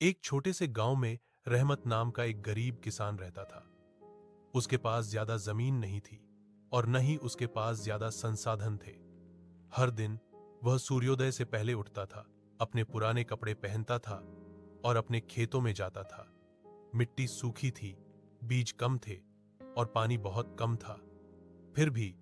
एक छोटे से गांव में रहमत नाम का एक गरीब किसान रहता था। उसके पास ज्यादा जमीन नहीं थी और न ही उसके पास ज्यादा संसाधन थे। हर दिन वह सूर्योदय से पहले उठता था, अपने पुराने कपड़े पहनता था और अपने खेतों में जाता था। मिट्टी सूखी थी, बीज कम थे और पानी बहुत कम था। फिर भी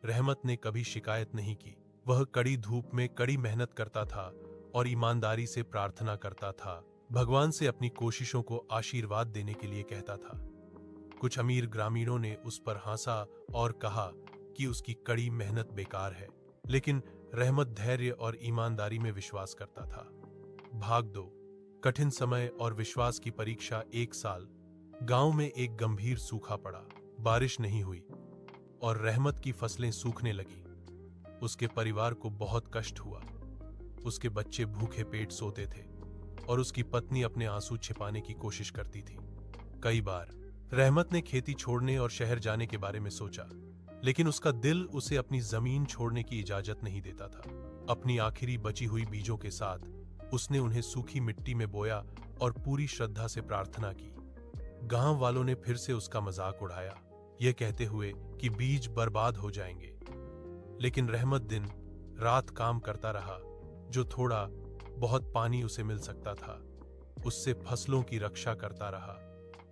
रहमत ने कभी शिकायत नहीं की। वह कड़ी धूप में कड़ी मेहनत करता था और ईमानदारी से प्रार्थना करता था। भगवान से अपनी कोशिशों को आशीर्वाद देने के लिए कहता था। कुछ अमीर ग्रामीणों ने उस पर हंसा और कहा कि उसकी कड़ी मेहनत बेकार है, लेकिन रहमत धैर्य और ईमानदारी में विश्वास करता था। भाग 2। कठिन समय और विश्वास की परीक्षा। एक साल गांव में एक गंभीर सूखा पड़ा। बारिश नहीं हुई और रहमत की फसलें सूखने लगी। उसके परिवार को बहुत कष्ट हुआ। उसके बच्चे भूखे पेट सोते थे और उसकी पत्नी अपने आंसू छिपाने की कोशिश करती थी। कई बार रहमत ने खेती छोड़ने और शहर जाने के बारे में सोचा, लेकिन उसका दिल उसे अपनी जमीन छोड़ने की इजाजत नहीं देता था। अपनी आखिरी बची हुई बीजों के साथ उसने उन्हें सूखी मिट्टी में बोया और पूरी श्रद्धा से प्रार्थना की। गांव वालों ने फिर से उसका मजाक उड़ाया, यह कहते हुए कि बीज बर्बाद हो जाएंगे, लेकिन रहमत दिन रात काम करता रहा। जो थोड़ा बहुत पानी उसे मिल सकता था, उससे फसलों की रक्षा करता रहा।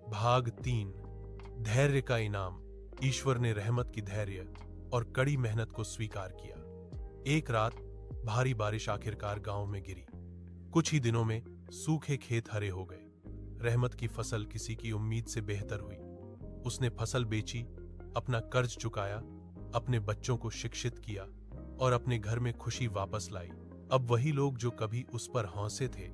भाग 3। धैर्य का इनाम। ईश्वर ने रहमत की धैर्य और कड़ी मेहनत को स्वीकार किया। एक रात भारी बारिश आखिरकार गांव में गिरी। कुछ ही दिनों में सूखे खेत हरे हो गए। रहमत की फसल किसी की उम्मीद से बेहतर हुई। उसने फसल बेची, अपना कर्ज चुकाया, अपने बच्चों को शिक्षित किया और अपने घर में खुशी वापस लाई। अब वही लोग जो कभी उस पर हंसे थे,